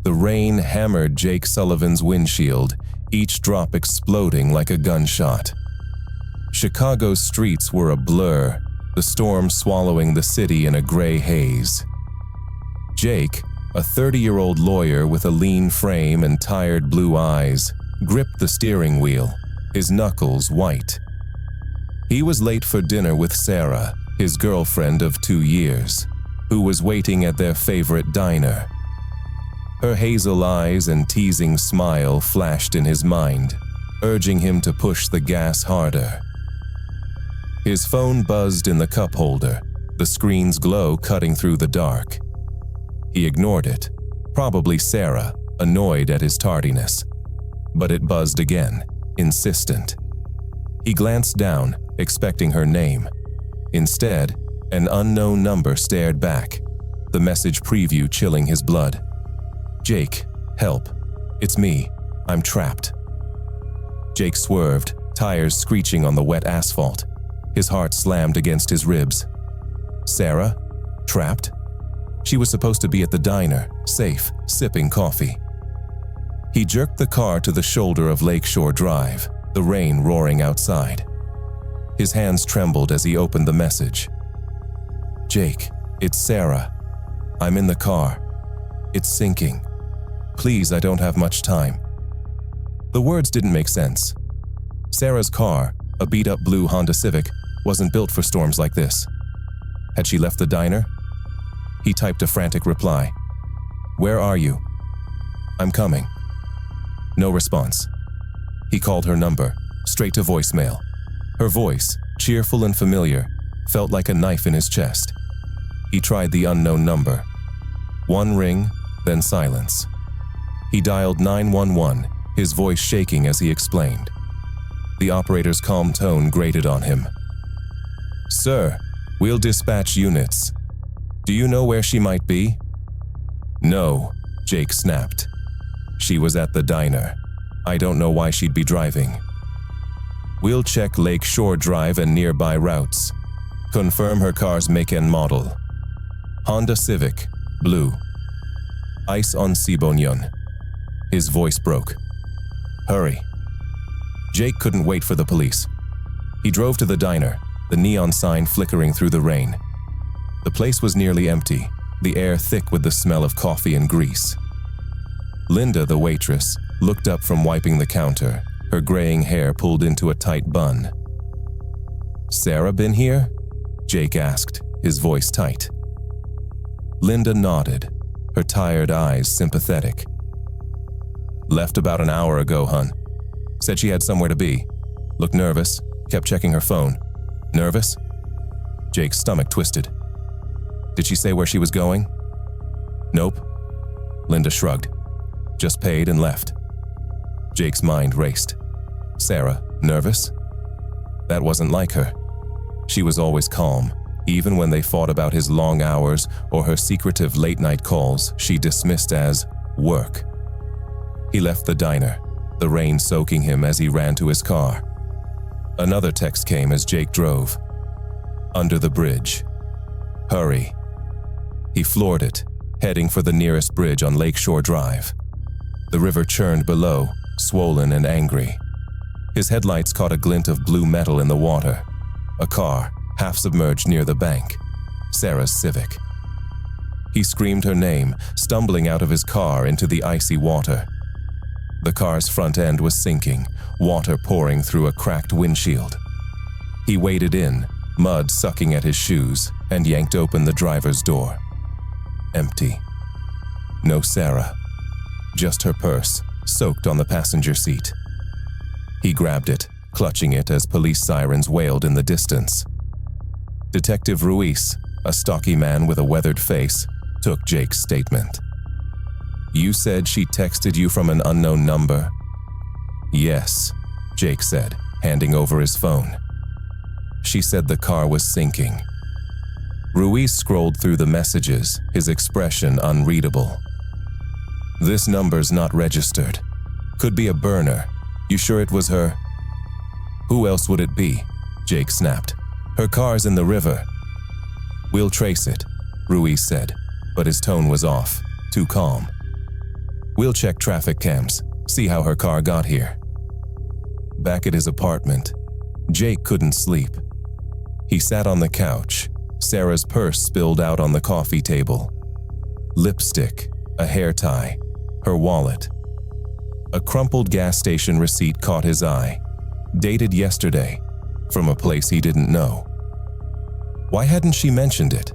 The rain hammered Jake Sullivan's windshield, each drop exploding like a gunshot. Chicago's streets were a blur, the storm swallowing the city in a gray haze. Jake, a 30-year-old lawyer with a lean frame and tired blue eyes, gripped the steering wheel, his knuckles white. He was late for dinner with Sarah, his girlfriend of 2 years, who was waiting at their favorite diner. Her hazel eyes and teasing smile flashed in his mind, urging him to push the gas harder. His phone buzzed in the cup holder, the screen's glow cutting through the dark. He ignored it, probably Sarah, annoyed at his tardiness. But it buzzed again, insistent. He glanced down, expecting her name. Instead, an unknown number stared back, the message preview chilling his blood. "Jake, help. It's me. I'm trapped." Jake swerved, tires screeching on the wet asphalt. His heart slammed against his ribs. Sarah? Trapped? She was supposed to be at the diner, safe, sipping coffee. He jerked the car to the shoulder of Lakeshore Drive, the rain roaring outside. His hands trembled as he opened the message. "Jake, it's Sarah. I'm in the car. It's sinking. Please, I don't have much time." The words didn't make sense. Sarah's car, a beat-up blue Honda Civic, wasn't built for storms like this. Had she left the diner? He typed a frantic reply. "Where are you?" "I'm coming." No response. He called her number, straight to voicemail. Her voice, cheerful and familiar, felt like a knife in his chest. He tried the unknown number. One ring, then silence. He dialed 911, his voice shaking as he explained. The operator's calm tone grated on him. "Sir, we'll dispatch units. Do you know where she might be?" "No," Jake snapped. "She was at the diner. I don't know why she'd be driving." "We'll check Lakeshore Drive and nearby routes. Confirm her car's make and model. Honda Civic, blue. Ice on Sibonyon." His voice broke. "Hurry." Jake couldn't wait for the police. He drove to the diner, the neon sign flickering through the rain. The place was nearly empty, the air thick with the smell of coffee and grease. Linda, the waitress, looked up from wiping the counter, her graying hair pulled into a tight bun. "Sarah been here?" Jake asked, his voice tight. Linda nodded, her tired eyes sympathetic. "Left about an hour ago, hun. Said she had somewhere to be. Looked nervous, kept checking her phone." "Nervous?" Jake's stomach twisted. "Did she say where she was going?" "Nope." Linda shrugged. "Just paid and left." Jake's mind raced. Sarah, nervous? That wasn't like her. She was always calm. Even when they fought about his long hours or her secretive late-night calls she dismissed as work. He left the diner, the rain soaking him as he ran to his car. Another text came as Jake drove. "Under the bridge. Hurry." He floored it, heading for the nearest bridge on Lakeshore Drive. The river churned below, swollen and angry. His headlights caught a glint of blue metal in the water. A car, half submerged near the bank. Sarah's Civic. He screamed her name, stumbling out of his car into the icy water. The car's front end was sinking, water pouring through a cracked windshield. He waded in, mud sucking at his shoes, and yanked open the driver's door. Empty. No Sarah. Just her purse, soaked on the passenger seat. He grabbed it, clutching it as police sirens wailed in the distance. Detective Ruiz, a stocky man with a weathered face, took Jake's statement. "You said she texted you from an unknown number?" "Yes," Jake said, handing over his phone. "She said the car was sinking." Ruiz scrolled through the messages, his expression unreadable. "This number's not registered. Could be a burner. You sure it was her?" "Who else would it be?" Jake snapped. "Her car's in the river." "We'll trace it," Ruiz said, but his tone was off, too calm. We'll check traffic cams, see how her car got here." Back at his apartment, Jake couldn't sleep. He sat on the couch, Sarah's purse spilled out on the coffee table. Lipstick, a hair tie, her wallet. A crumpled gas station receipt caught his eye, dated yesterday, from a place he didn't know. Why hadn't she mentioned it?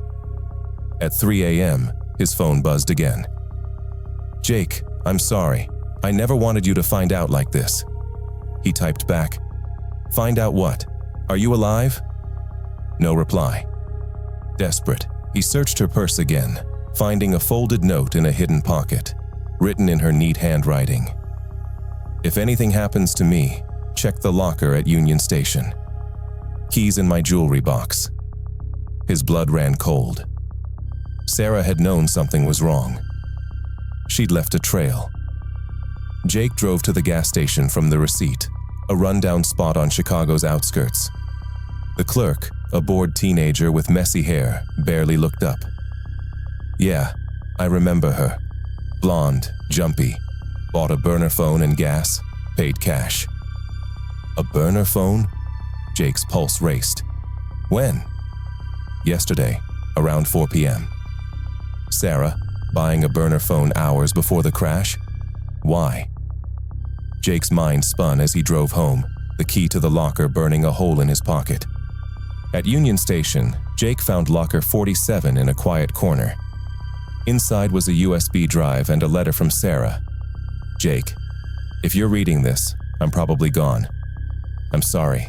At 3 a.m., his phone buzzed again. "Jake, I'm sorry. I never wanted you to find out like this." He typed back, "Find out what? Are you alive?" No reply. Desperate, he searched her purse again, finding a folded note in a hidden pocket, written in her neat handwriting. "If anything happens to me, check the locker at Union Station. Keys in my jewelry box." His blood ran cold. Sarah had known something was wrong. She'd left a trail. Jake drove to the gas station from the receipt, a rundown spot on Chicago's outskirts. The clerk, a bored teenager with messy hair, barely looked up. "Yeah, I remember her. Blonde, jumpy. Bought a burner phone and gas, paid cash." "A burner phone?" Jake's pulse raced. "When?" "Yesterday, around 4 p.m. "Sarah, buying a burner phone hours before the crash? Why?" Jake's mind spun as he drove home, the key to the locker burning a hole in his pocket. At Union Station, Jake found locker 47 in a quiet corner. Inside was a USB drive and a letter from Sarah. "Jake, if you're reading this, I'm probably gone. I'm sorry.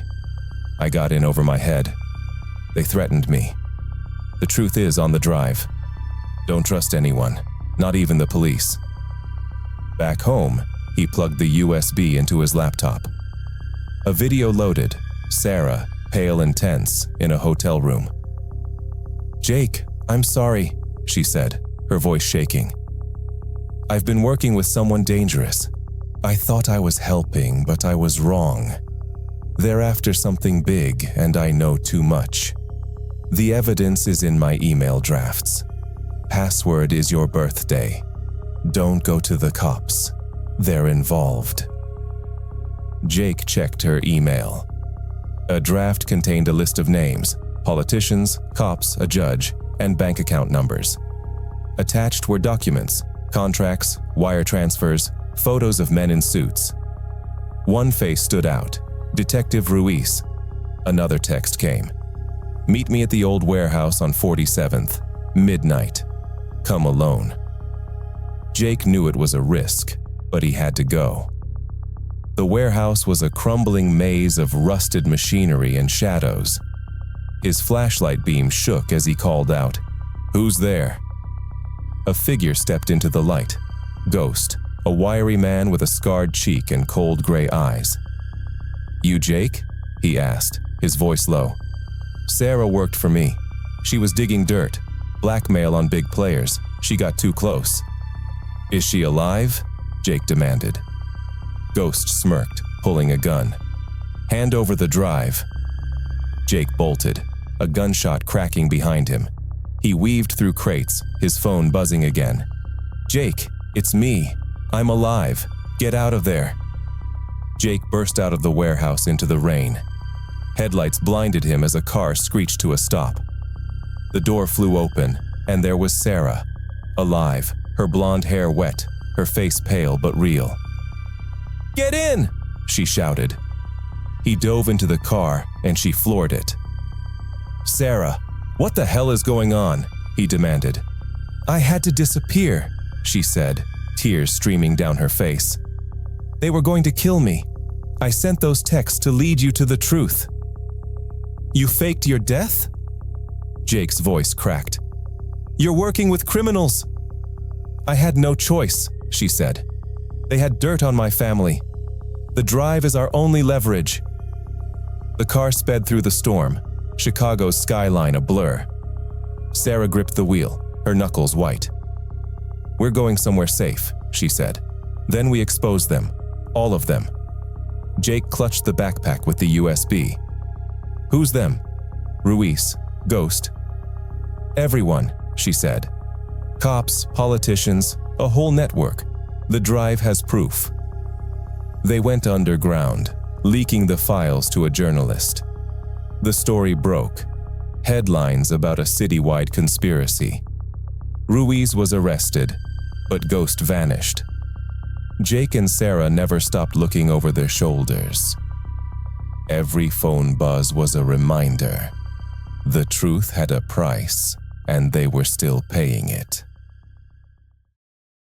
I got in over my head. They threatened me. The truth is on the drive. Don't trust anyone, not even the police." Back home, he plugged the USB into his laptop. A video loaded, Sarah, pale and tense, in a hotel room. "Jake, I'm sorry," she said, her voice shaking. "I've been working with someone dangerous. I thought I was helping, but I was wrong. They're after something big, and I know too much. The evidence is in my email drafts. Password is your birthday. Don't go to the cops. They're involved." Jake checked her email. A draft contained a list of names, politicians, cops, a judge, and bank account numbers. Attached were documents, contracts, wire transfers, photos of men in suits. One face stood out, Detective Ruiz. Another text came. "Meet me at the old warehouse on 47th, midnight. Come alone." Jake knew it was a risk, but he had to go. The warehouse was a crumbling maze of rusted machinery and shadows. His flashlight beam shook as he called out, "Who's there?" A figure stepped into the light. Ghost, a wiry man with a scarred cheek and cold gray eyes. "You Jake?" he asked, his voice low. "Sarah worked for me. She was digging dirt, blackmail on big players. She got too close." "Is she alive?" Jake demanded. Ghost smirked, pulling a gun. "Hand over the drive." Jake bolted, a gunshot cracking behind him. He weaved through crates, his phone buzzing again. "Jake, it's me. I'm alive. Get out of there." Jake burst out of the warehouse into the rain. Headlights blinded him as a car screeched to a stop. The door flew open, and there was Sarah, alive, her blonde hair wet, her face pale but real. "Get in!" she shouted. He dove into the car, and she floored it. "Sarah, what the hell is going on?" he demanded. "I had to disappear," she said, tears streaming down her face. "They were going to kill me. I sent those texts to lead you to the truth." "You faked your death?" Jake's voice cracked. "You're working with criminals." "I had no choice," she said. "They had dirt on my family. The drive is our only leverage." The car sped through the storm, Chicago's skyline a blur. Sarah gripped the wheel, her knuckles white. "We're going somewhere safe," she said. "Then we expose them, all of them." Jake clutched the backpack with the USB. "Who's them?" "Ruiz, Ghost." "Everyone," she said. "Cops, politicians, a whole network. The drive has proof. They went underground, leaking the files to a journalist. The story broke. Headlines about a citywide conspiracy. Ruiz was arrested, but Ghost vanished. Jake and Sarah never stopped looking over their shoulders. Every phone buzz was a reminder. The truth had a price, and they were still paying it.